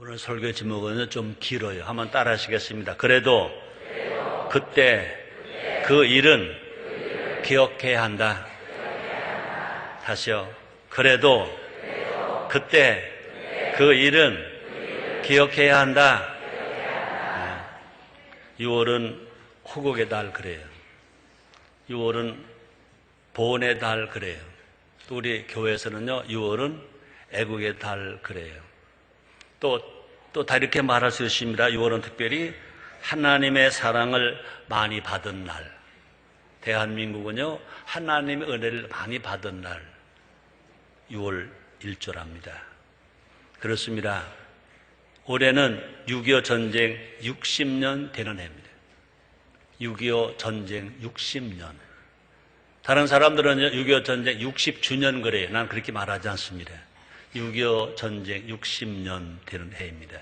오늘 설교 제목은 좀 길어요. 한번 따라 하시겠습니다. 그래도 그때 그 일은 기억해야 한다. 다시요. 그래도 그때 그 일은 기억해야 한다. 6월은 호국의 달 그래요. 6월은 보온의 달 그래요. 또 우리 교회에서는요, 6월은 애국의 달 그래요. 또 다 이렇게 말할 수 있습니다. 6월은 특별히 하나님의 사랑을 많이 받은 날. 대한민국은요, 하나님의 은혜를 많이 받은 날. 6월 1조랍니다. 그렇습니다. 올해는 6.25 전쟁 60년 되는 해입니다. 6.25 전쟁 60년. 다른 사람들은요, 6.25 전쟁 60주년 그래요. 난 그렇게 말하지 않습니다. 6.25 전쟁 60년 되는 해입니다.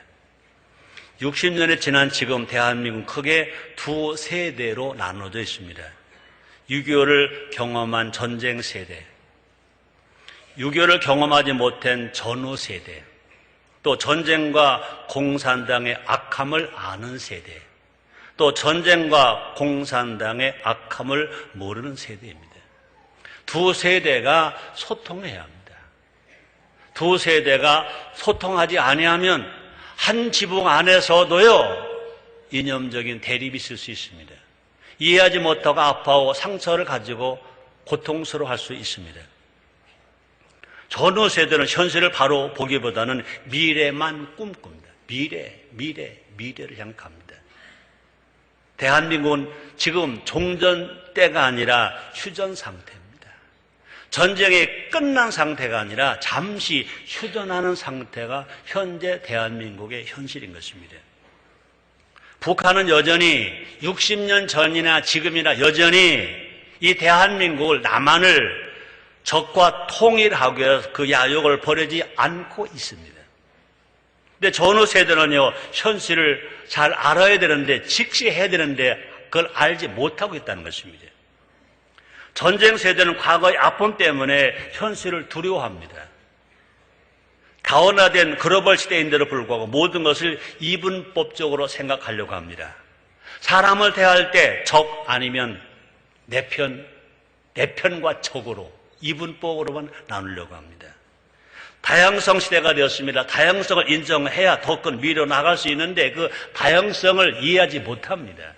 60년이 지난 지금 대한민국은 크게 두 세대로 나눠져 있습니다. 6.25를 경험한 전쟁 세대, 6.25를 경험하지 못한 전후 세대, 또 전쟁과 공산당의 악함을 아는 세대, 또 전쟁과 공산당의 악함을 모르는 세대입니다. 두 세대가 소통해야 합니다. 두 세대가 소통하지 아니하면 한 지붕 안에서도요, 이념적인 대립이 있을 수 있습니다. 이해하지 못하고 아파하고 상처를 가지고 고통스러워할 수 있습니다. 전후 세대는 현실을 바로 보기보다는 미래만 꿈꿉니다. 미래를 향해 갑니다. 대한민국은 지금 종전 때가 아니라 휴전 상태입니다. 전쟁이 끝난 상태가 아니라 잠시 휴전하는 상태가 현재 대한민국의 현실인 것입니다. 북한은 여전히 60년 전이나 지금이나 여전히 이 대한민국을, 남한을 적과 통일하기 위해서 그 야욕을 버리지 않고 있습니다. 근데 전후 세대는요, 현실을 잘 알아야 되는데, 직시해야 되는데 그걸 알지 못하고 있다는 것입니다. 전쟁 세대는 과거의 아픔 때문에 현실을 두려워합니다. 다원화된 글로벌 시대인데도 불구하고 모든 것을 이분법적으로 생각하려고 합니다. 사람을 대할 때 적 아니면 내 편과 적으로 이분법으로만 나누려고 합니다. 다양성 시대가 되었습니다. 다양성을 인정해야 더 큰 미래로 나갈 수 있는데 그 다양성을 이해하지 못합니다.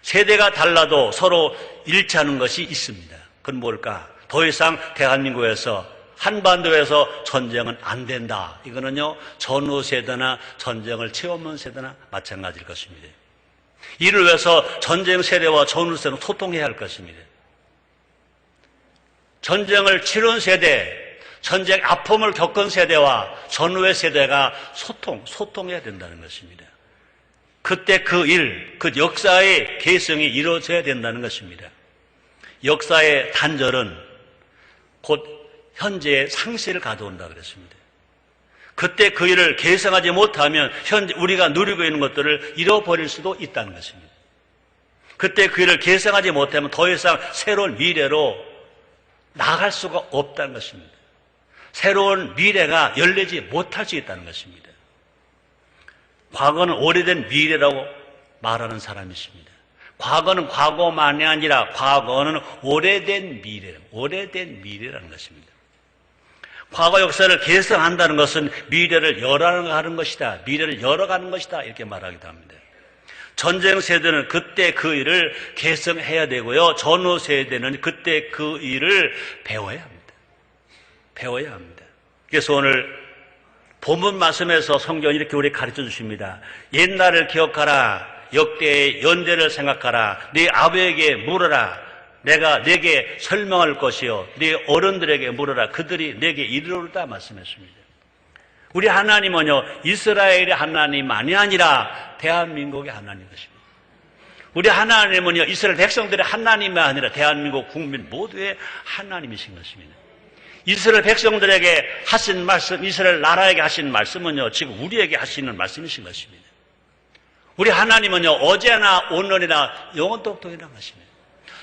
세대가 달라도 서로 일치하는 것이 있습니다. 그건 뭘까? 더 이상 대한민국에서, 한반도에서 전쟁은 안 된다. 이거는요, 전후 세대나 전쟁을 체험한 세대나 마찬가지일 것입니다. 이를 위해서 전쟁 세대와 전후 세대는 소통해야 할 것입니다. 전쟁을 치른 세대, 전쟁 아픔을 겪은 세대와 전후의 세대가 소통해야 된다는 것입니다. 그때 그 일, 그 역사의 계승이 이루어져야 된다는 것입니다. 역사의 단절은 곧 현재의 상실을 가져온다 그랬습니다. 그때 그 일을 계승하지 못하면 현재 우리가 누리고 있는 것들을 잃어버릴 수도 있다는 것입니다. 그때 그 일을 계승하지 못하면 더 이상 새로운 미래로 나갈 수가 없다는 것입니다. 새로운 미래가 열리지 못할 수 있다는 것입니다. 과거는 오래된 미래라고 말하는 사람이 있습니다. 과거는 과거만이 아니라 과거는 오래된 미래라는 것입니다. 과거 역사를 계승한다는 것은 미래를 열어가는 것이다. 미래를 열어가는 것이다. 이렇게 말하기도 합니다. 전쟁 세대는 그때 그 일을 계승해야 되고요. 전후 세대는 그때 그 일을 배워야 합니다. 그래서 오늘 본문 말씀에서 성경이 이렇게 우리 가르쳐 주십니다. 옛날을 기억하라. 역대의 연대를 생각하라. 네 아버에게 물어라. 내가 네게 설명할 것이요. 네 어른들에게 물어라. 그들이 네게 이르리로다 말씀했습니다. 우리 하나님은요, 이스라엘의 하나님만이 아니라 대한민국의 하나님 것입니다. 우리 하나님은요, 이스라엘 백성들의 하나님이 아니라 대한민국 국민 모두의 하나님이신 것입니다. 이스라엘 백성들에게 하신 말씀, 이스라엘 나라에게 하신 말씀은요, 지금 우리에게 하시는 말씀이신 것입니다. 우리 하나님은요, 어제나 오늘이나 영원토록 동일한 것입니다.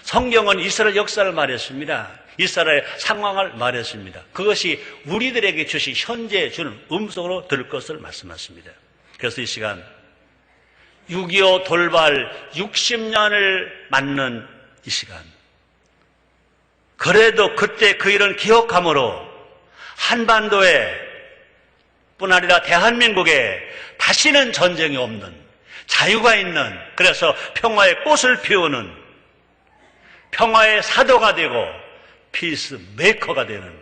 성경은 이스라엘 역사를 말했습니다. 이스라엘의 상황을 말했습니다. 그것이 우리들에게 주신 현재 주는 음성으로 들을 것을 말씀하십니다. 그래서 이 시간 6.25 돌발 60년을 맞는 이 시간, 그래도 그때 그 일은 기억함으로 한반도에 뿐 아니라 대한민국에 다시는 전쟁이 없는, 자유가 있는, 그래서 평화의 꽃을 피우는 평화의 사도가 되고 피스 메이커가 되는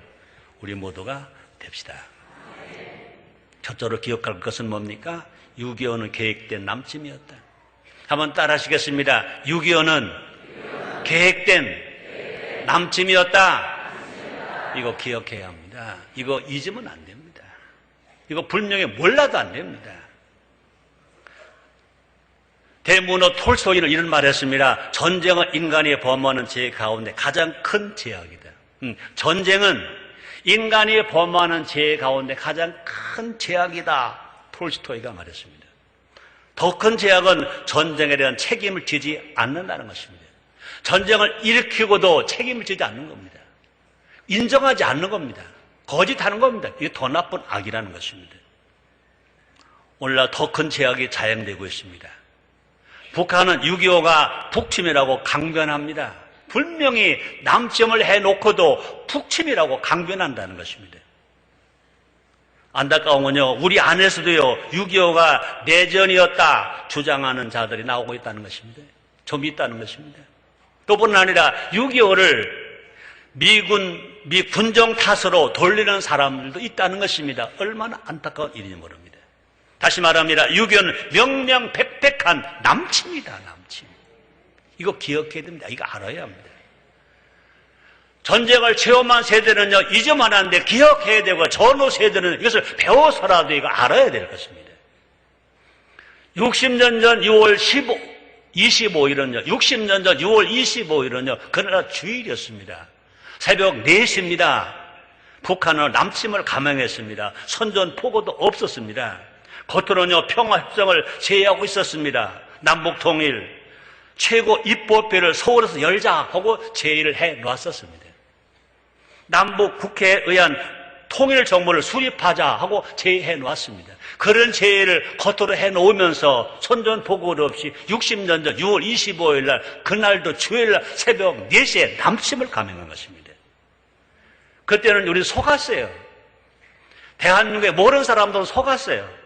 우리 모두가 됩시다. 첫째로 기억할 것은 뭡니까? 6.25는 계획된 남침이었다. 한번 따라 하시겠습니다. 6.25는 계획된 남침이었다. 이거 기억해야 합니다. 이거 잊으면 안 됩니다. 이거 분명히 몰라도 안 됩니다. 대문호 톨스토이는 이런 말을 했습니다. 전쟁은 인간이 범하는 죄 가운데 가장 큰 죄악이다. 전쟁은 인간이 범하는 죄 가운데 가장 큰 죄악이다. 톨스토이가 말했습니다. 더 큰 죄악은 전쟁에 대한 책임을 지지 않는다는 것입니다. 전쟁을 일으키고도 책임을 지지 않는 겁니다. 인정하지 않는 겁니다. 거짓하는 겁니다. 이게 더 나쁜 악이라는 것입니다. 오늘날 더 큰 죄악이 자행되고 있습니다. 북한은 6.25가 북침이라고 강변합니다. 분명히 남침을 해놓고도 북침이라고 강변한다는 것입니다. 안타까운 건요, 우리 안에서도요, 6.25가 내전이었다 주장하는 자들이 나오고 있다는 것입니다. 좀 있다는 것입니다. 또뿐 아니라 6.25를 미 군정 탓으로 돌리는 사람들도 있다는 것입니다. 얼마나 안타까운 일인지 모릅니다. 다시 말합니다. 6.25는 명명백백한 남침이다, 남침. 이거 기억해야 됩니다. 이거 알아야 합니다. 전쟁을 체험한 세대는요, 잊으면 안 돼. 기억해야 되고, 전후 세대는 이것을 배워서라도 이거 알아야 될 것입니다. 60년 전 6월 25일은요, 60년 전 6월 25일은요, 그나라 주일이었습니다. 새벽 4시입니다. 북한은 남침을 감행했습니다. 선전포고도 없었습니다. 겉으로는요, 평화협정을 제의하고 있었습니다. 남북통일, 최고 입법회를 서울에서 열자 하고 제의를 해 놨었습니다. 남북 국회에 의한 통일 정부를 수립하자 하고 제의해 놨습니다. 그런 제의를 겉으로 해 놓으면서 선전포고도 없이 60년 전 6월 25일 날, 그날도 주일 날 새벽 4시에 남침을 감행한 것입니다. 그때는 우리 속았어요. 대한민국에 모르는 사람들은 속았어요.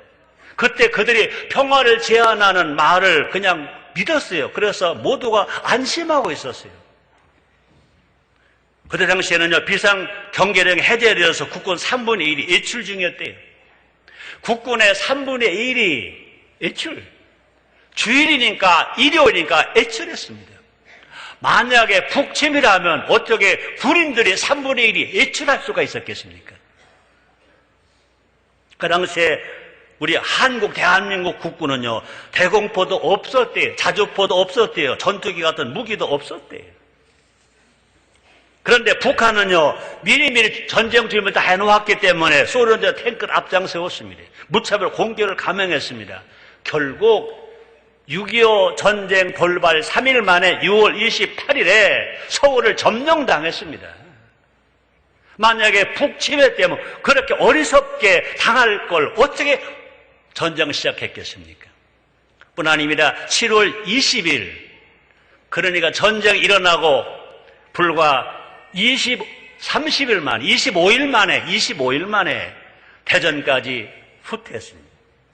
그때 그들이 평화를 제안하는 말을 그냥 믿었어요. 그래서 모두가 안심하고 있었어요. 그때 당시에는요, 비상 경계령이 해제되어서 국군 3분의 1이 외출 중이었대요. 국군의 3분의 1이 외출. 주일이니까, 일요일이니까 외출했습니다. 만약에 북침이라면 어떻게 군인들이 3분의 1이 외출할 수가 있었겠습니까? 그 당시에 우리 대한민국 국군은요, 대공포도 없었대요. 자주포도 없었대요. 전투기 같은 무기도 없었대요. 그런데 북한은요, 미리미리 전쟁 준비를 다 해놓았기 때문에 소련제 탱크를 앞장세웠습니다. 무차별 공격을 감행했습니다. 결국 6.25 전쟁 돌발 3일 만에 6월 28일에 서울을 점령당했습니다. 만약에 북침해 때문에 그렇게 어리석게 당할 걸 어떻게 전쟁을 시작했겠습니까? 뿐 아닙니다. 7월 20일, 그러니까 전쟁이 일어나고 불과 25일 만에 대전까지 후퇴했습니다.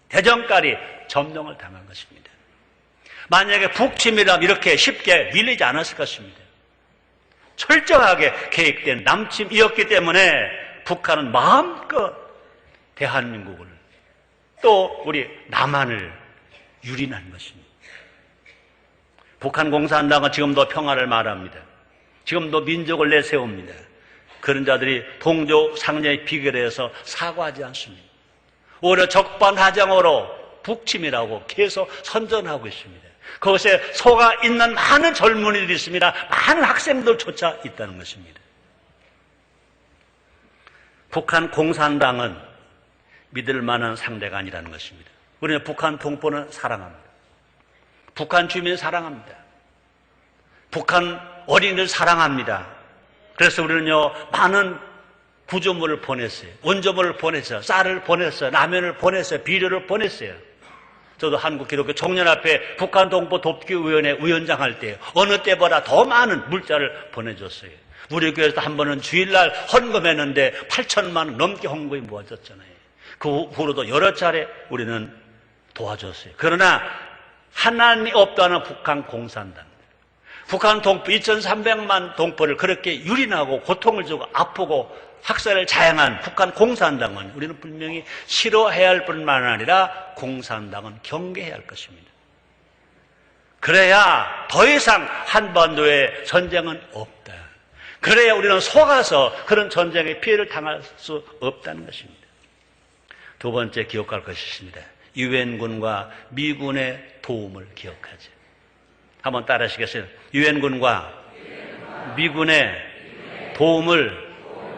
대전까지 점령을 당한 것입니다. 만약에 북침이라면 이렇게 쉽게 밀리지 않았을 것입니다. 철저하게 계획된 남침이었기 때문에 북한은 마음껏 대한민국을 또 우리 남한을 유린한 것입니다. 북한 공산당은 지금도 평화를 말합니다. 지금도 민족을 내세웁니다. 그런 자들이 동족 상념의 비결에서 사과하지 않습니다. 오히려 적반하장으로 북침이라고 계속 선전하고 있습니다. 그것에 속아 있는 많은 젊은이들이 있습니다. 많은 학생들조차 있다는 것입니다. 북한 공산당은 믿을 만한 상대가 아니라는 것입니다. 우리는 북한 동포는 사랑합니다. 북한 주민 사랑합니다. 북한 어린이들 사랑합니다. 그래서 우리는요, 많은 구조물을 보냈어요. 원조물을 보냈어요. 쌀을 보냈어요. 라면을 보냈어요. 비료를 보냈어요. 저도 한국기독교 청년합회 북한 동포 돕기위원회 위원장 할 때 어느 때보다 더 많은 물자를 보내줬어요. 우리 교회에서 한 번은 주일날 헌금했는데 8천만 원 넘게 헌금이 모아졌잖아요. 그 후로도 여러 차례 우리는 도와줬어요. 그러나 하나님이 없다는 북한 공산당, 북한 동포 2,300만 동포를 그렇게 유린하고 고통을 주고 아프고 학살을 자행한 북한 공산당은 우리는 분명히 싫어해야 할 뿐만 아니라 공산당은 경계해야 할 것입니다. 그래야 더 이상 한반도에 전쟁은 없다. 그래야 우리는 속아서 그런 전쟁의 피해를 당할 수 없다는 것입니다. 두 번째 기억할 것이 있습니다. 유엔군과 미군의 도움을 기억하죠. 한번 따라하시겠어요? 유엔군과 미군의 도움을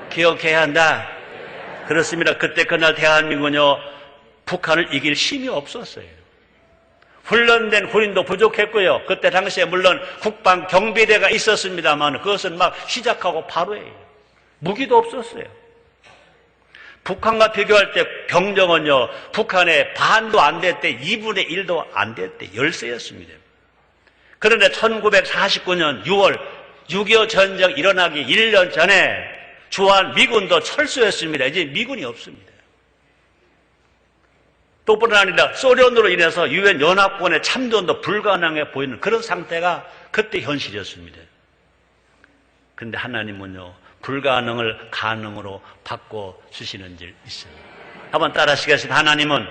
기억해야 한다. 그렇습니다. 그때 그날 대한민국은요, 북한을 이길 힘이 없었어요. 훈련된 군인도 부족했고요. 그때 당시에 물론 국방 경비대가 있었습니다만 그것은 막 시작하고 바로예요. 무기도 없었어요. 북한과 비교할 때 병력은요, 북한의 반도 안 됐대, 2분의 1도 안 됐대, 열세였습니다. 그런데 1949년 6월 6.25 전쟁 일어나기 1년 전에 주한 미군도 철수했습니다. 이제 미군이 없습니다. 또 뿐만 아니라 소련으로 인해서 유엔 연합군의 참전도 불가능해 보이는 그런 상태가 그때 현실이었습니다. 그런데 하나님은요, 불가능을 가능으로 바꿔주시는 일 있어요. 한번 따라하시겠습니다. 하나님은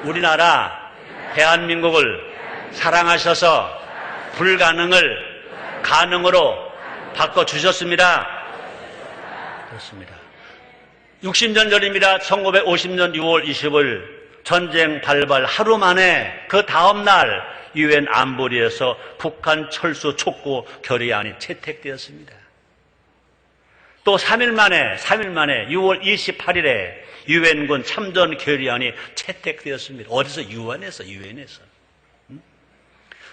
우리나라 대한민국을 사랑하셔서 불가능을 가능으로 바꿔주셨습니다. 그렇습니다. 60년 전입니다. 1950년 6월 20일 전쟁 발발 하루 만에 그 다음날 유엔 안보리에서 북한 철수 촉구 결의안이 채택되었습니다. 또 3일 만에 6월 28일에 유엔군 참전 결의안이 채택되었습니다. 어디서? 유엔에서.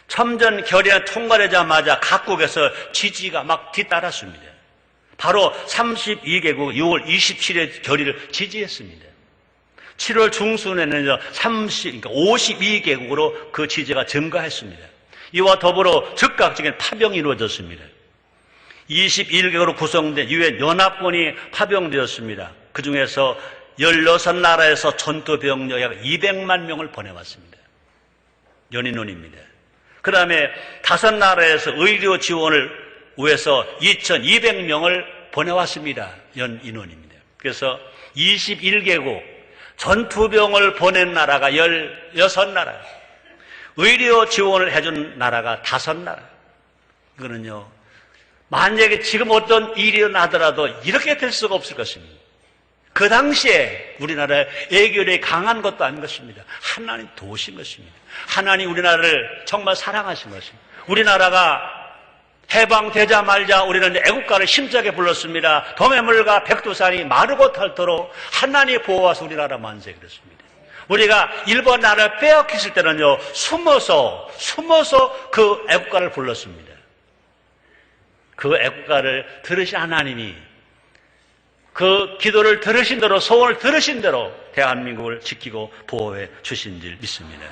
참전 결의안 통과되자마자 각국에서 지지가 막 뒤따랐습니다. 바로 32개국 6월 27일 결의를 지지했습니다. 7월 중순에는 52개국으로 그 지지가 증가했습니다. 이와 더불어 즉각적인 파병이 이루어졌습니다. 21개국으로 구성된 유엔 연합군이 파병되었습니다. 그 중에서 16나라에서 전투병력 약 200만 명을 보내왔습니다. 연인원입니다. 그 다음에 5나라에서 의료 지원을 위해서 2,200명을 보내왔습니다. 연인원입니다. 그래서 21개국 전투병을 보낸 나라가 16나라, 의료 지원을 해준 나라가 5나라. 이거는요, 만약에 지금 어떤 일이 일어나더라도 이렇게 될 수가 없을 것입니다. 그 당시에 우리나라의 애교력이 강한 것도 아닌 것입니다. 하나님 도우신 것입니다. 하나님 우리나라를 정말 사랑하신 것입니다. 우리나라가 해방되자마자 우리는 애국가를 힘차게 불렀습니다. 도매물과 백두산이 마르고 닳도록 하나님이 보호하셔서 우리나라 만세 그랬습니다. 우리가 일본 나라를 빼앗겼을 때는요, 숨어서 그 애국가를 불렀습니다. 그 애국가를 들으신 하나님이 그 기도를 들으신 대로, 소원을 들으신 대로 대한민국을 지키고 보호해 주신 줄 믿습니다.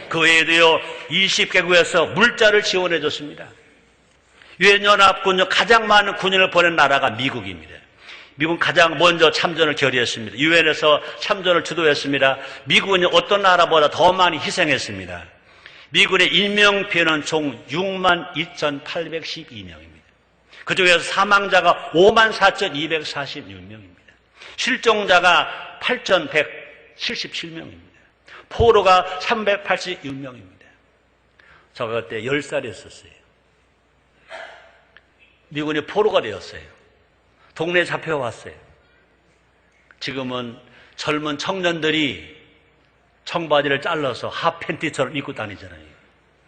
그 외에도요, 20개국에서 물자를 지원해 줬습니다. 유엔연합군요, 가장 많은 군인을 보낸 나라가 미국입니다. 미국은 가장 먼저 참전을 결의했습니다. 유엔에서 참전을 주도했습니다. 미국은 어떤 나라보다 더 많이 희생했습니다. 미군의 인명피해는 총 62,812명입니다. 그중에서 사망자가 54,246명입니다. 실종자가 8,177명입니다. 포로가 386명입니다. 제가 그때 10살이었어요. 미군이 포로가 되었어요. 동네에 잡혀왔어요. 지금은 젊은 청년들이 청바지를 잘라서 하프팬티처럼 입고 다니잖아요.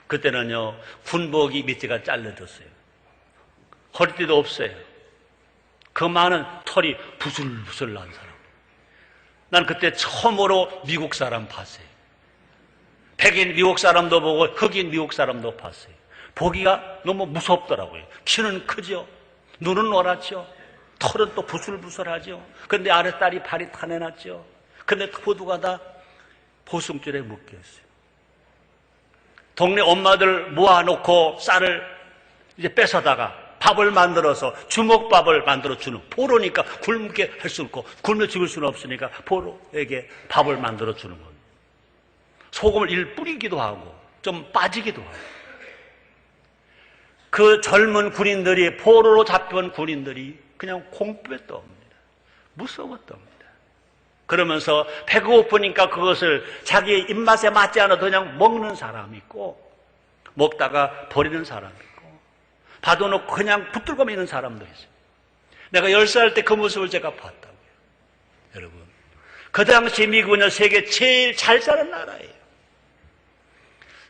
그때는요, 군복이 밑에가 잘려졌어요. 허리띠도 없어요. 그 많은 털이 부슬부슬 난 사람. 난 그때 처음으로 미국 사람 봤어요. 백인 미국 사람도 보고 흑인 미국 사람도 봤어요. 보기가 너무 무섭더라고요. 키는 크죠. 눈은 노랗죠. 털은 또 부슬부슬하죠. 그런데 아랫다리 발이 타내놨죠. 근데 모두가 다 보승줄에 묶여있어요. 동네 엄마들 모아놓고 쌀을 이제 뺏어다가 밥을 만들어서 주먹밥을 만들어 주는, 포로니까 굶게 할 수 없고 굶어 죽을 수는 없으니까 포로에게 밥을 만들어 주는 겁니다. 소금을 일 뿌리기도 하고 좀 빠지기도 하고. 그 젊은 군인들이, 포로로 잡혀온 군인들이 그냥 공부에 떠옵니다. 무서워 떠옵니다. 그러면서 배가 고프니까 그것을 자기 입맛에 맞지 않아도 그냥 먹는 사람이 있고, 먹다가 버리는 사람이 있고, 받아놓고 그냥 붙들고 있는 사람도 있어요. 내가 10살 때 그 모습을 제가 봤다고요. 여러분, 그 당시 미국은 세계 제일 잘 사는 나라예요.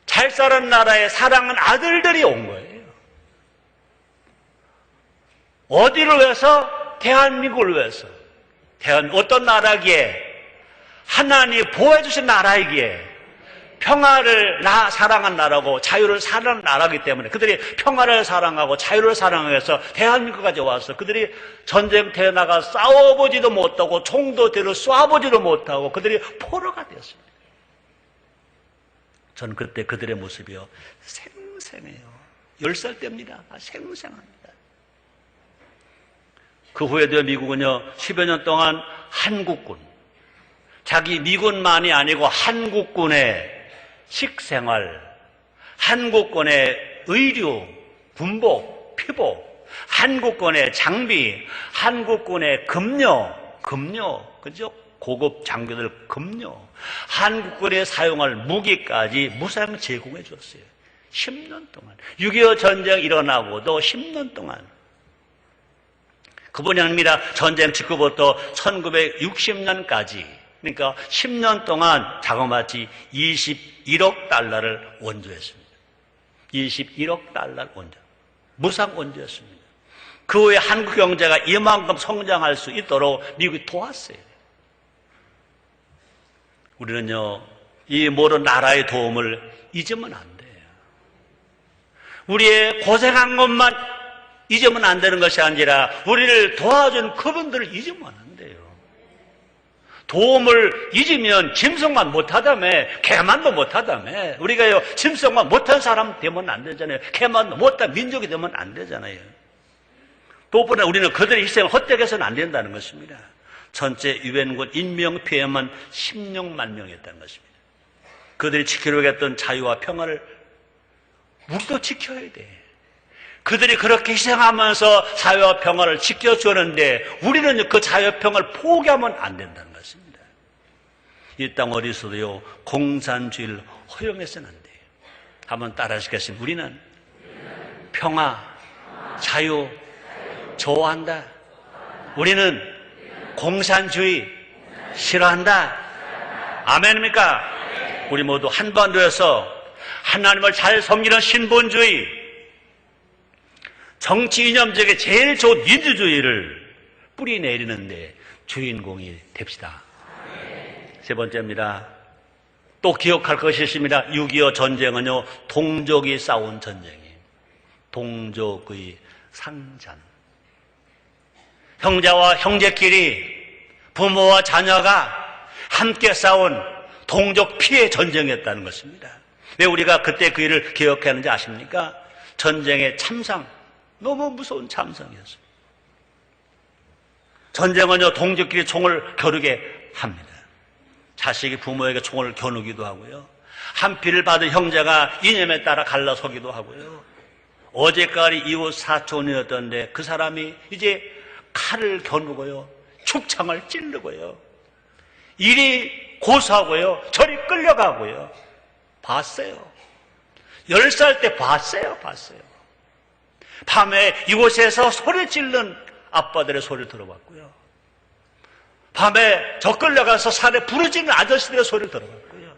잘 사는 나라에 사랑하는 아들들이 온 거예요. 어디를 위해서? 대한민국을 위해서. 어떤 나라기에? 하나님이 보호해주신 나라이기에, 평화를 사랑한 나라고 자유를 사랑하는 나라이기 때문에 그들이 평화를 사랑하고 자유를 사랑해서 대한민국까지 와서 그들이 전쟁터에 나가 싸워보지도 못하고 총도 대로 쏴보지도 못하고 그들이 포로가 되었습니다. 저는 그때 그들의 모습이요, 생생해요. 10살 때입니다. 생생합니다. 그 후에도 미국은요, 10여 년 동안 한국군, 자기 미군만이 아니고 한국군의 식생활, 한국군의 의류, 군복, 피복, 한국군의 장비, 한국군의 급료, 그죠? 고급 장비들 급료, 한국군이 사용할 무기까지 무상 제공해 줬어요. 10년 동안. 6.25 전쟁 일어나고도 10년 동안. 그뿐이 아닙니다. 전쟁 직후부터 1960년까지, 그러니까 10년 동안 자그마치 21억 달러를 원조했습니다. 21억 달러 원조. 무상 원조였습니다. 그 후에 한국 경제가 이만큼 성장할 수 있도록 미국이 도왔어요. 우리는요, 이 모든 나라의 도움을 잊으면 안 돼요. 우리의 고생한 것만 잊으면 안 되는 것이 아니라 우리를 도와준 그분들을 잊으면 안 돼요. 도움을 잊으면 짐승만 못하다며, 개만도 못하다며. 우리가요, 짐승만 못한 사람 되면 안 되잖아요. 개만도 못한 민족이 되면 안 되잖아요. 또보다 우리는 그들의 희생을 헛되게서는 안 된다는 것입니다. 전체 유엔군 인명피해만 16만 명이었다는 것입니다. 그들이 지키려고 했던 자유와 평화를 우리도 지켜야 돼. 그들이 그렇게 희생하면서 자유와 평화를 지켜주는데 우리는 그 자유와 평화를 포기하면 안 된다는 것입니다. 이 땅 어디서도요, 공산주의를 허용해서는 안 돼요. 한번 따라 하시겠습니다. 우리는 평화, 자유 좋아한다. 우리는 공산주의 싫어한다. 아멘입니까? 우리 모두 한반도에서 하나님을 잘 섬기는 신본주의, 정치 이념적에 제일 좋은 민주주의를 뿌리내리는데 주인공이 됩시다. 세 번째입니다. 또 기억할 것이 있습니다. 6.25 전쟁은요, 동족이 싸운 전쟁이에요. 동족의 상잔. 형제와 형제끼리, 부모와 자녀가 함께 싸운 동족 피해 전쟁이었다는 것입니다. 왜 우리가 그때 그 일을 기억하는지 아십니까? 전쟁의 참상, 너무 무서운 참상이었습니다. 전쟁은요, 동족끼리 총을 겨루게 합니다. 자식이 부모에게 총을 겨누기도 하고요. 한 피를 받은 형제가 이념에 따라 갈라서기도 하고요. 어제까지 이웃 사촌이었던데 그 사람이 이제 칼을 겨누고요, 축창을 찌르고요, 이리 고소하고요, 저리 끌려가고요. 봤어요. 10살 때 봤어요. 밤에 이곳에서 소리 지르는 아빠들의 소리를 들어봤고요. 밤에 저 끌려가서 산에 부르짖는 아저씨들의 소리를 들어봤고요.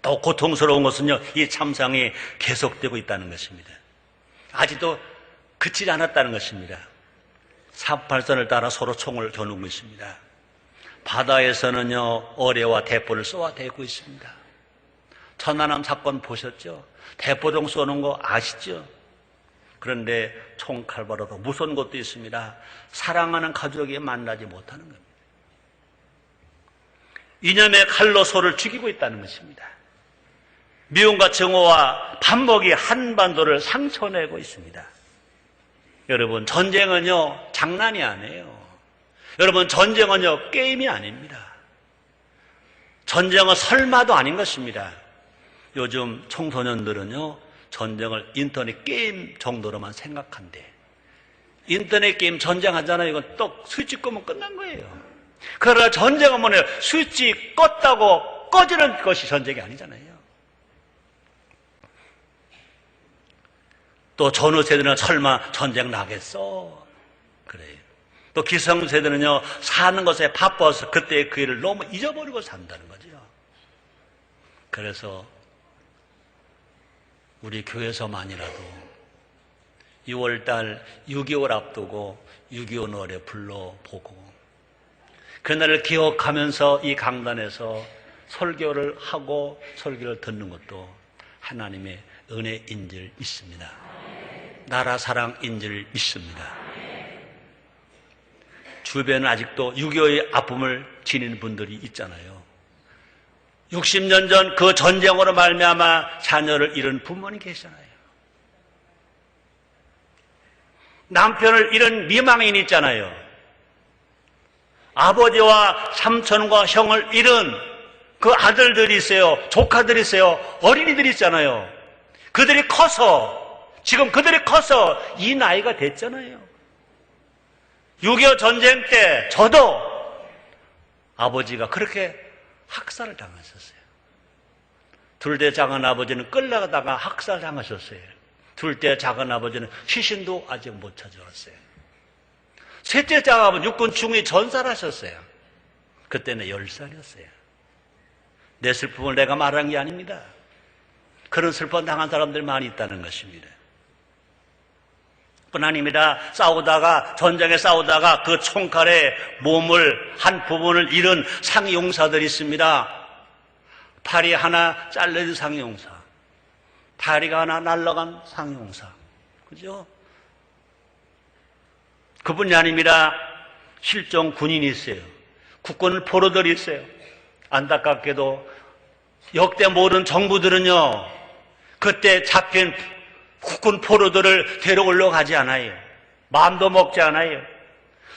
더 고통스러운 것은요, 이 참상이 계속되고 있다는 것입니다. 아직도 그치지 않았다는 것입니다. 38선을 따라 서로 총을 겨누고 있습니다. 바다에서는요, 어뢰와 대포를 쏘아대고 있습니다. 천안함 사건 보셨죠? 대포동 쏘는 거 아시죠? 그런데 총칼보다 더 무서운 것도 있습니다. 사랑하는 가족이 만나지 못하는 겁니다. 이념의 칼로 소를 죽이고 있다는 것입니다. 미움과 증오와 반목이 한반도를 상처내고 있습니다. 여러분, 전쟁은요, 장난이 아니에요. 여러분, 전쟁은요, 게임이 아닙니다. 전쟁은 설마도 아닌 것입니다. 요즘 청소년들은요, 전쟁을 인터넷 게임 정도로만 생각한대. 인터넷 게임 전쟁하잖아요. 이건 또 스위치 끄면 끝난 거예요. 그러나 전쟁은 뭐냐? 스위치 껐다고 꺼지는 것이 전쟁이 아니잖아요. 또 전후 세대는 설마 전쟁 나겠어? 그래요. 또 기성세대는요, 사는 것에 바빠서 그때의 그 일을 너무 잊어버리고 산다는 거죠. 그래서 우리 교회에서만이라도 6월달 6.25를 앞두고 6.25 노래 불러보고 그날을 기억하면서 이 강단에서 설교를 하고 설교를 듣는 것도 하나님의 은혜인 줄 믿습니다. 나라 사랑인 줄 믿습니다. 주변은 아직도 6.25의 아픔을 지니는 분들이 있잖아요. 60년 전 그 전쟁으로 말미암아 자녀를 잃은 부모님 계시잖아요. 남편을 잃은 미망인이 있잖아요. 아버지와 삼촌과 형을 잃은 그 아들들이 있어요. 조카들이 있어요. 어린이들이 있잖아요. 그들이 커서, 지금 그들이 커서 이 나이가 됐잖아요. 6.25 전쟁 때 저도 아버지가 그렇게 학살을 당하셨어요. 둘째 작은 아버지는 끌려가다가 학살당하셨어요. 둘째 작은 아버지는 시신도 아직 못 찾아왔어요. 셋째 작은 아버지 육군 중위 전사하셨어요. 그때는 10살이었어요. 내 슬픔을 내가 말한 게 아닙니다. 그런 슬픔 당한 사람들이 많이 있다는 것입니다. 뿐 아닙니다. 전쟁에 싸우다가 그 총칼에 몸을 한 부분을 잃은 상용사들이 있습니다. 팔이 하나 잘려진 상용사, 다리가 하나 날아간 상용사, 그죠? 그뿐이 아닙니다. 실종 군인이 있어요. 국군 포로들이 있어요. 안타깝게도 역대 모든 정부들은요, 그때 잡힌 국군 포로들을 데려오려고 하지 않아요. 마음도 먹지 않아요.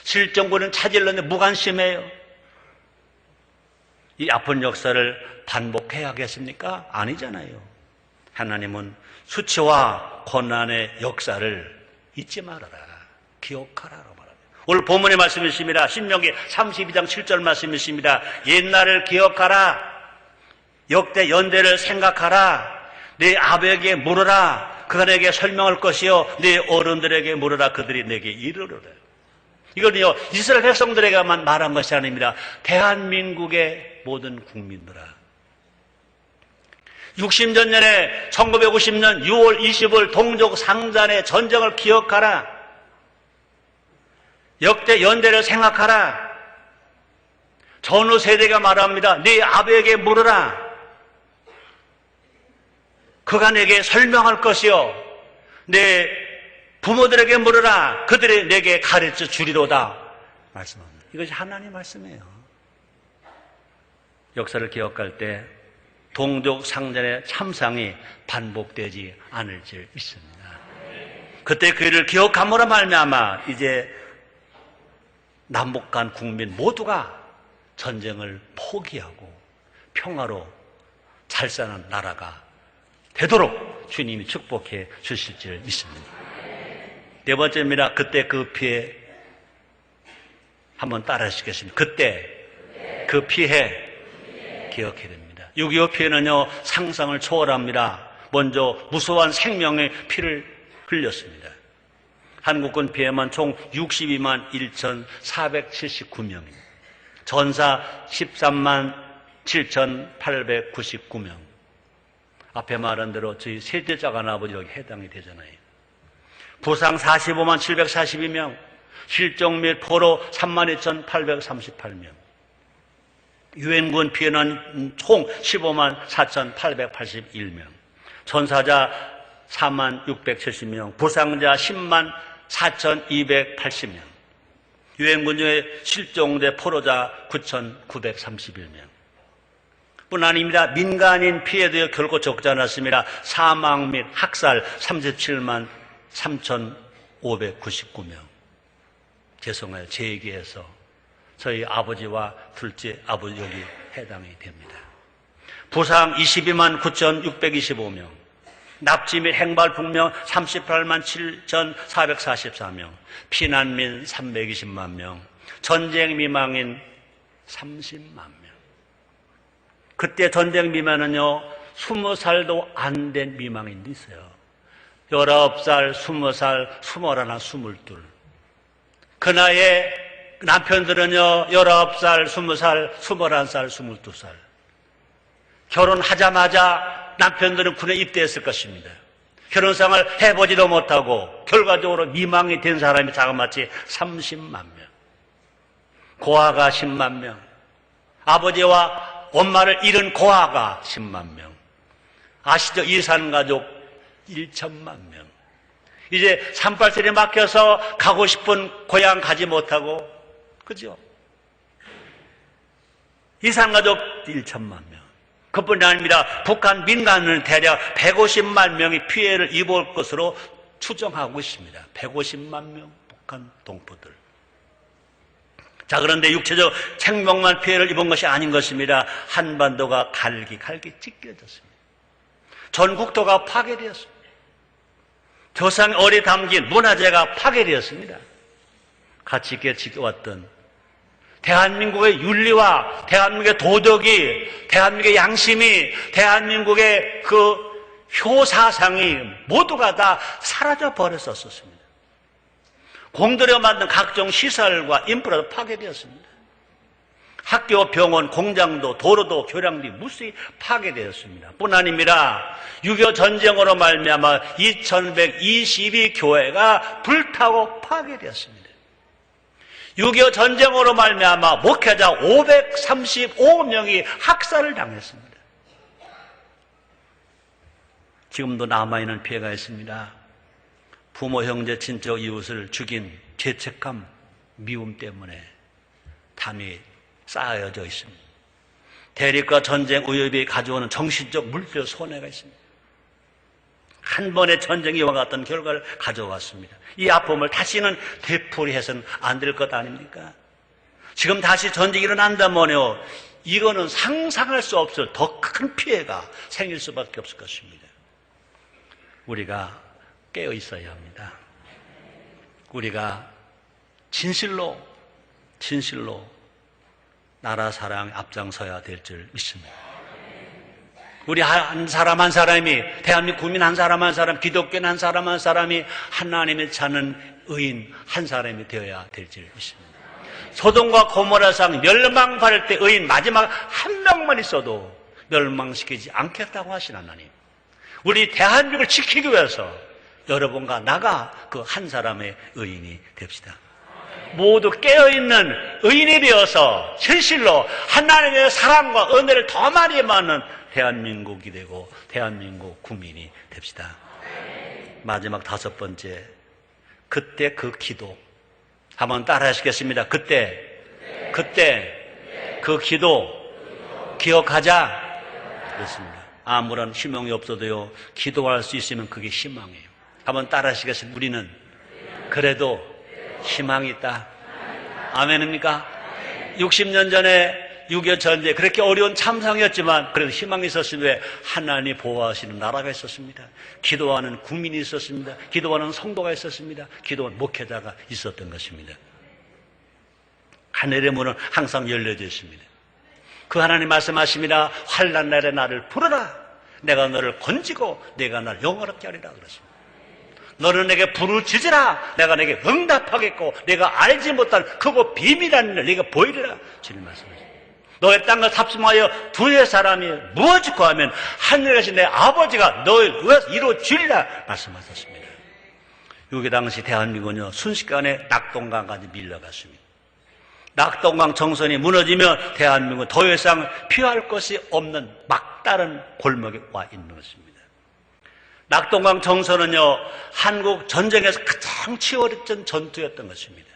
실종군은 찾으려는데 무관심해요. 이 아픈 역사를 반복해야겠습니까? 아니잖아요. 하나님은 수치와 고난의 역사를 잊지 말아라, 기억하라고 말합니다. 오늘 본문의 말씀이십니다. 신명기 32장 7절 말씀이십니다. 옛날을 기억하라, 역대 연대를 생각하라, 네 아버지에게 물어라, 그가 내게 설명할 것이요 네 어른들에게 물어라, 그들이 내게 이르르라. 이거는요, 이스라엘 백성들에게만 말한 것이 아닙니다. 대한민국의 모든 국민들아, 60년 전에 1950년 6월 20일 동족 상잔의 전쟁을 기억하라, 역대 연대를 생각하라. 전후 세대가 말합니다. 네 아버지에게 물어라, 그가 내게 설명할 것이요 내 부모들에게 물어라, 그들이 내게 가르쳐 주리로다 말씀합니다. 이것이 하나님의 말씀이에요. 역사를 기억할 때 동족 상잔의 참상이 반복되지 않을 줄 믿습니다. 그때 그 일을 기억함으로 말미암아 이제 남북 간 국민 모두가 전쟁을 포기하고 평화로 잘 사는 나라가 되도록 주님이 축복해 주실 줄 믿습니다. 네 번째입니다. 그때 그 피해 한번 따라 하시겠습니다. 그때 그 피해 기억해야 됩니다. 6.25 피해는요, 상상을 초월합니다. 먼저 무수한 생명의 피를 흘렸습니다. 한국군 피해만 총 62만 1,479명입니다. 전사 13만 7,899명. 앞에 말한 대로 저희 셋째 작은 아버지 여기 해당이 되잖아요. 부상 45만 742명, 실종 및 포로 32,838명. 유엔군 피해는 총 15만 4,881명. 전사자 4670명, 부상자 10만 4280명, 유엔군 중에 실종돼 포로자 9931명. 뿐 아닙니다. 민간인 피해도 결코 적지 않았습니다. 사망 및 학살 37만 3599명. 죄송해요. 제 얘기해서 저희 아버지와 둘째 아버지 여기 해당이 됩니다. 부상 22만 9625명, 납치 및 행발 북명 38만 7444명, 피난민 320만 명, 전쟁 미망인 30만 명. 그때 전쟁 미망은요 20살도 안 된 미망인도 있어요. 19살, 20살, 21, 22. 그 나이에 남편들은요 19살, 20살, 21살, 22살. 결혼하자마자 남편들은 군에 입대했을 것입니다. 결혼생활 해보지도 못하고 결과적으로 미망이 된 사람이 자그마치 30만 명. 고아가 10만 명. 아버지와 엄마를 잃은 고아가 10만 명. 아시죠? 이산가족 1천만 명. 이제 산발설이 막혀서 가고 싶은 고향 가지 못하고, 그죠? 이산가족 1천만 명. 그뿐이 아닙니다. 북한 민간은 대략 150만 명이 피해를 입을 것으로 추정하고 있습니다. 150만 명 북한 동포들. 자, 그런데 육체적 생명만 피해를 입은 것이 아닌 것입니다. 한반도가 갈기 찢겨졌습니다. 전국토가 파괴되었습니다. 조상 얼이 담긴 문화재가 파괴되었습니다. 같이 있게 지켜왔던 대한민국의 윤리와 대한민국의 도덕이, 대한민국의 양심이, 대한민국의 그 효사상이 모두가 다 사라져 버렸었습니다. 공들여 만든 각종 시설과 인프라도 파괴되었습니다. 학교, 병원, 공장도, 도로도, 교량도 무수히 파괴되었습니다. 뿐 아닙니다. 6.25 전쟁으로 말미암아 2122교회가 불타고 파괴되었습니다. 6.25 전쟁으로 말미암아 목회자 535명이 학살을 당했습니다. 지금도 남아있는 피해가 있습니다. 부모, 형제, 친척, 이웃을 죽인 죄책감, 미움 때문에 담이 쌓여져 있습니다. 대립과 전쟁, 위협이 가져오는 정신적, 물질적 손해가 있습니다. 한 번의 전쟁이 이와 같은 결과를 가져왔습니다. 이 아픔을 다시는 되풀이해서는 안 될 것 아닙니까? 지금 다시 전쟁이 일어난다면요, 이거는 상상할 수 없을 더 큰 피해가 생길 수밖에 없을 것입니다. 우리가 깨어 있어야 합니다. 우리가 진실로 나라 사랑에 앞장서야 될 줄 믿습니다. 우리 한 사람 한 사람이, 대한민국 국민 한 사람 한 사람, 기독교인 한 사람 한 사람이 하나님을 찾는 의인 한 사람이 되어야 될 줄 믿습니다. 소돔과 고모라상 멸망받을 때 의인 마지막 한 명만 있어도 멸망시키지 않겠다고 하신 하나님, 우리 대한민국을 지키기 위해서 여러분과 나가 그 한 사람의 의인이 됩시다. 모두 깨어있는 의인이 되어서 진실로 하나님의 사랑과 은혜를 더 많이 받는 대한민국이 되고 대한민국 국민이 됩시다. 마지막 5번째, 그때 그 기도 한번 따라 하시겠습니다. 그때 그 기도 기억하자 그렇습니다. 아무런 희망이 없어도요, 기도할 수 있으면 그게 희망이에요. 한번 따라 하시겠습니다. 우리는 그래도 희망이 있다. 아멘입니까? 60년 전에 6.25 전쟁, 그렇게 어려운 참상이었지만 그래도 희망이 있었으면 왜 하나님이 보호하시는 나라가 있었습니다. 기도하는 국민이 있었습니다. 기도하는 성도가 있었습니다. 기도하는 목회자가 있었던 것입니다. 하늘의 문은 항상 열려져 있습니다. 그 하나님 말씀하십니다. 환난 날에 나를 부르라. 내가 너를 건지고 내가 나를 영화롭게 하리라 그랬습니다. 너는 내게 부르짖으라. 내가 내게 응답하겠고 내가 알지 못한 크고 비밀한 일을 네가 보이리라. 주님 말씀하십니다. 너의 땅을 탑승하여 두의 사람이 무엇을 구하면 하늘에 계신 내 아버지가 너를 위해서 이루어주리라 말씀하셨습니다. 여기 당시 대한민국은요, 순식간에 낙동강까지 밀려갔습니다. 낙동강 정선이 무너지면 대한민국은 더 이상 피할 것이 없는 막다른 골목에 와 있는 것입니다. 낙동강 정선은요, 한국 전쟁에서 가장 치열했던 전투였던 것입니다.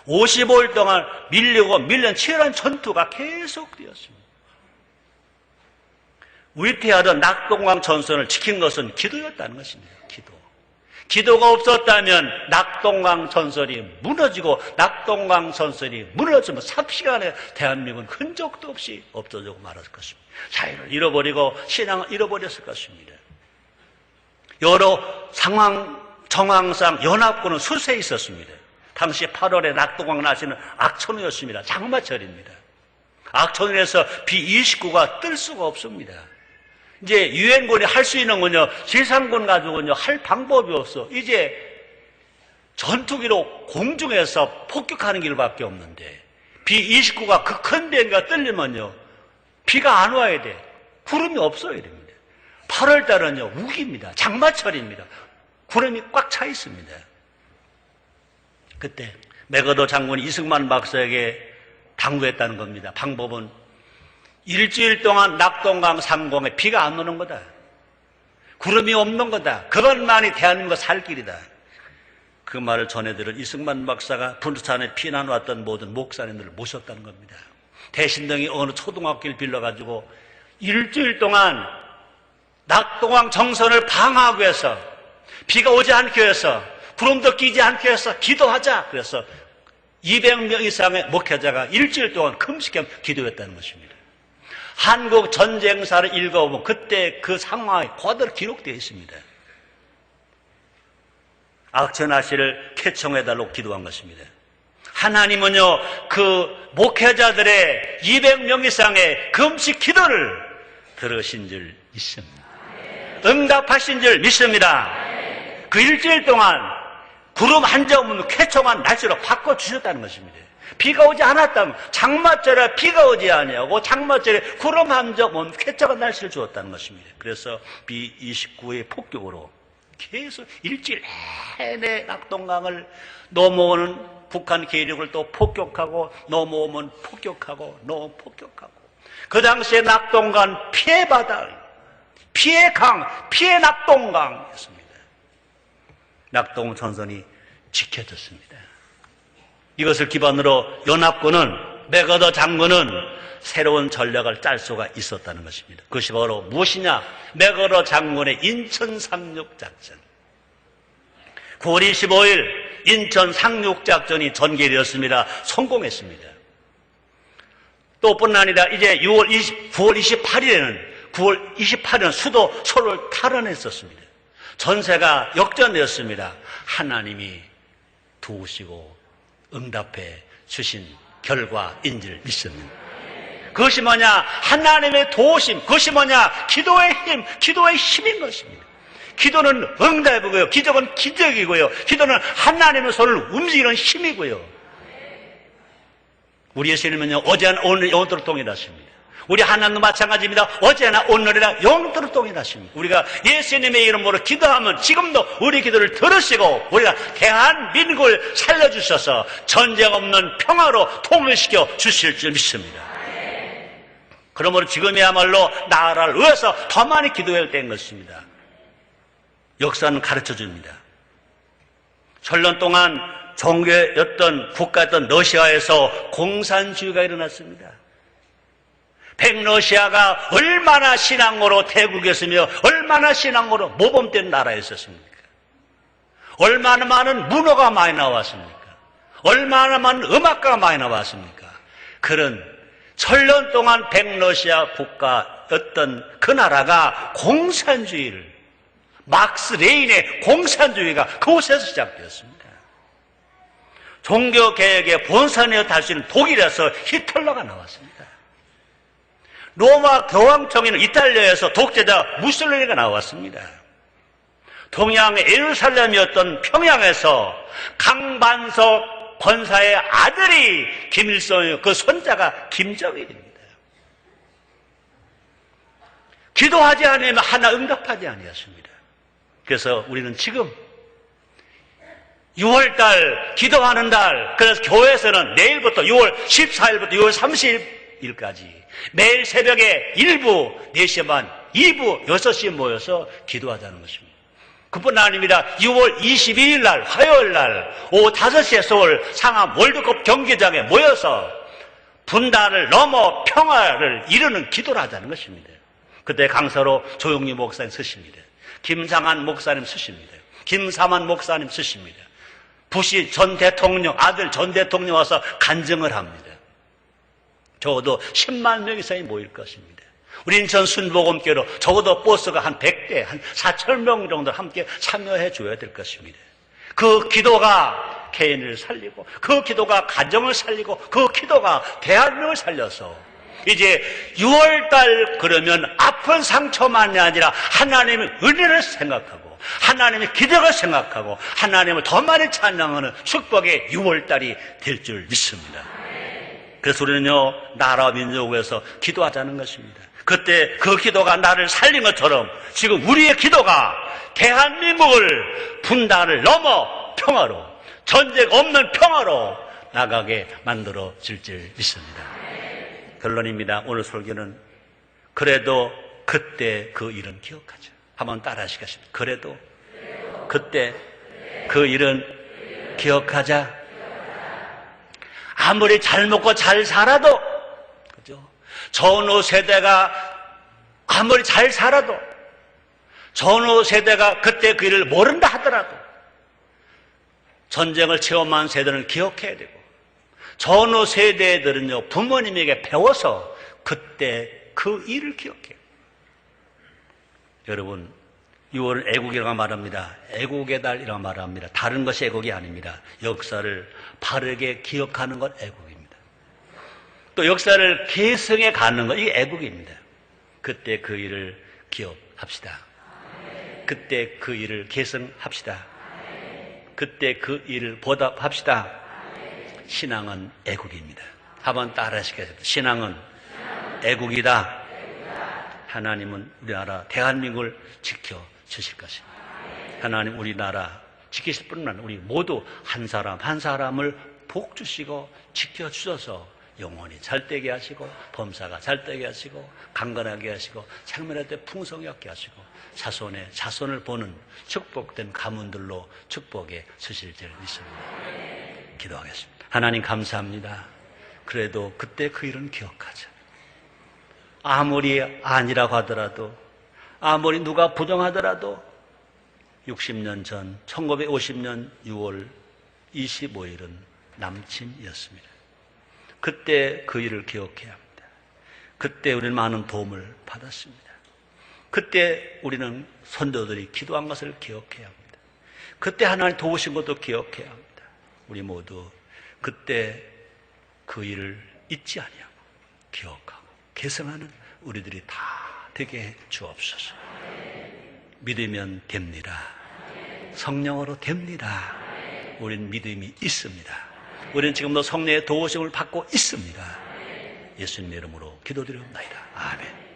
55일 동안 밀리고 밀린 치열한 전투가 계속되었습니다. 위태하던 낙동강 전선을 지킨 것은 기도였다는 것입니다. 기도가 없었다면 낙동강 전선이 무너지고 낙동강 전선이 무너지면 삽시간에 대한민국은 흔적도 없이 없어지고 말았을 것입니다. 자유를 잃어버리고 신앙을 잃어버렸을 것입니다. 여러 정황상 연합군은 수세에 있었습니다. 당시 8월에 낙동강 나시는 악천후였습니다. 장마철입니다. 악천후에서 B-29가 뜰 수가 없습니다. 이제 유엔군이 할 수 있는 건요, 지상군 가지고는요, 할 방법이 없어. 이제 전투기로 공중에서 폭격하는 길밖에 없는데, B-29가 그 큰 비행기가 뜰리면요, 비가 안 와야 돼. 구름이 없어야 됩니다. 8월 달은요, 우기입니다. 장마철입니다. 구름이 꽉 차 있습니다. 그때 맥어더 장군이 이승만 박사에게 당부했다는 겁니다. 방법은 일주일 동안 낙동강 상공에 비가 안 오는 거다. 구름이 없는 거다. 그것만이 대한민국 살 길이다. 그 말을 전해들은 이승만 박사가 분수산에 피난 왔던 모든 목사님들을 모셨다는 겁니다. 대신동이 어느 초등학교를 빌려가지고 일주일 동안 낙동강 정선을 방어하기 위해서, 비가 오지 않기 위해서, 구름도 끼지 않기 위해서 기도하자. 그래서 200명 이상의 목회자가 일주일 동안 금식하며 기도했다는 것입니다. 한국 전쟁사를 읽어보면 그때 그 상황이 그대로 기록되어 있습니다. 악천하 씨를 쾌청해달라고 기도한 것입니다. 하나님은요, 그 목회자들의 200명 이상의 금식 기도를 들으신 줄 믿습니다. 응답하신 줄 믿습니다. 그 일주일 동안 구름 한 점 없는 쾌청한 날씨로 바꿔주셨다는 것입니다. 비가 오지 않았다면, 장마철에 비가 오지 아니하고 장마철에 구름 한 점 없는 쾌청한 날씨를 주었다는 것입니다. 그래서 B-29의 폭격으로 계속 일주일 내내 낙동강을 넘어오는 북한 계력을 또 폭격하고, 넘어오면 폭격하고, 넘어오면 폭격하고, 그 당시에 낙동강 피해 바다, 피해 강, 피해 낙동강이었습니다. 낙동 전선이 지켜졌습니다. 이것을 기반으로 연합군은, 맥어더 장군은 새로운 전략을 짤 수가 있었다는 것입니다. 그것이 바로 무엇이냐? 맥어더 장군의 인천 상륙작전. 9월 25일 인천 상륙작전이 전개되었습니다. 성공했습니다. 또 뿐 아니라 이제 9월 28일에는 수도 서울을 탈환했었습니다. 전세가 역전되었습니다. 하나님이 도우시고 응답해 주신 결과인 줄 믿습니다. 그것이 뭐냐? 하나님의 도우심. 그것이 뭐냐? 기도의 힘, 기도의 힘인 것입니다. 기도는 응답이고요. 기적은 기적이고요. 기도는 하나님의 손을 움직이는 힘이고요. 우리 예수님은요, 어제나 오늘 영원토록 동일하십니다. 우리 하나님도 마찬가지입니다. 어제나 오늘이나 영원토록 동일하십니다. 우리가 예수님의 이름으로 기도하면 지금도 우리 기도를 들으시고 우리가 대한민국을 살려주셔서 전쟁 없는 평화로 통일시켜 주실 줄 믿습니다. 그러므로 지금이야말로 나라를 위해서 더 많이 기도해야 될 것입니다. 역사는 가르쳐 줍니다. 전년 동안 종교였던 국가였던 러시아에서 공산주의가 일어났습니다. 백러시아가 얼마나 신앙으로 대국이었으며 얼마나 신앙으로 모범된 나라였었습니까? 얼마나 많은 문화가 많이 나왔습니까? 얼마나 많은 음악가가 많이 나왔습니까? 그런 천년 동안 백러시아 국가였던 그 나라가 공산주의를, 막스 레인의 공산주의가 그곳에서 시작되었습니다. 종교개혁의 본산이어 다시는 독일에서 히틀러가 나왔습니다. 로마 교황청에는 이탈리아에서 독재자 무솔리니가 나왔습니다. 동양의 예루살렘이었던 평양에서 강반석 권사의 아들이 김일성이고 그 손자가 김정일입니다. 기도하지 않으면 하나 응답하지 아니었습니다. 그래서 우리는 지금 6월달 기도하는 달, 그래서 교회에서는 내일부터 6월 14일부터 6월 30일까지 매일 새벽에 1부 4시 반, 2부 6시에 모여서 기도하자는 것입니다. 그뿐 아닙니다. 6월 22일 날 화요일 날 오후 5시에 서울 상암 월드컵 경기장에 모여서 분단을 넘어 평화를 이루는 기도를 하자는 것입니다. 그때 강서로 조용리 목사님 쓰십니다. 김상한 목사님 쓰십니다. 김삼한 목사님 쓰십니다. 부시 전 대통령, 아들 전 대통령 와서 간증을 합니다. 적어도 10만 명 이상이 모일 것입니다. 우리 인천 순복음교로 적어도 버스가 한 100대, 한 4천 명 정도 함께 참여해 줘야 될 것입니다. 그 기도가 개인을 살리고, 그 기도가 가정을 살리고, 그 기도가 대한민국을 살려서 이제 6월달 그러면 아픈 상처만이 아니라 하나님의 은혜를 생각하고 하나님의 기적을 생각하고 하나님을 더 많이 찬양하는 축복의 6월달이 될 줄 믿습니다. 그래서 우리는요, 나라와 민족을 위해서 기도하자는 것입니다. 그때 그 기도가 나를 살린 것처럼 지금 우리의 기도가 대한민국을 분단을 넘어 평화로, 전쟁 없는 평화로 나가게 만들어질 줄 믿습니다. 결론입니다. 오늘 설교는 그래도 그때 그 일은 기억하자. 한번 따라 하시겠습니다. 그래도 그때 그 일은 기억하자. 아무리 잘 먹고 잘 살아도, 그죠? 전후 세대가 아무리 잘 살아도, 전후 세대가 그때 그 일을 모른다 하더라도, 전쟁을 체험한 세대는 기억해야 되고, 전후 세대들은요, 부모님에게 배워서 그때 그 일을 기억해요. 여러분, 6월은 애국이라고 말합니다. 애국의 달이라고 말합니다. 다른 것이 애국이 아닙니다. 역사를 바르게 기억하는 것 애국입니다. 또 역사를 계승해 가는 것, 이게 애국입니다. 그때 그 일을 기억합시다. 그때 그 일을 계승합시다. 그때 그 일을 보답합시다. 신앙은 애국입니다. 한번 따라 하시겠습니다. 신앙은 애국이다. 하나님은 우리나라 대한민국을 지켜주실 것입니다. 하나님 우리나라 지키실 뿐만 아니라 우리 모두 한 사람 한 사람을 복 주시고 지켜주셔서 영원히 잘되게 하시고 범사가 잘되게 하시고 강건하게 하시고 생명할 때 풍성하게 얻게 하시고 자손의 자손을 보는 축복된 가문들로 축복에 주실 줄 믿습니다. 기도하겠습니다. 하나님 감사합니다. 그래도 그때 그 일은 기억하자. 아무리 아니라고 하더라도, 아무리 누가 부정하더라도 60년 전 1950년 6월 25일은 남침이었습니다. 그때 그 일을 기억해야 합니다. 그때 우리는 많은 도움을 받았습니다. 그때 우리는 선조들이 기도한 것을 기억해야 합니다. 그때 하나님 도우신 것도 기억해야 합니다. 우리 모두 그때 그 일을 잊지 아니하고 기억하고 계승하는 우리들이 다 되게 해 주옵소서. 믿으면 됩니다. 성령으로 됩니다. 우리는 믿음이 있습니다. 우리는 지금도 성령의 도우심을 받고 있습니다. 예수님 이름으로 기도드리옵나이다. 아멘.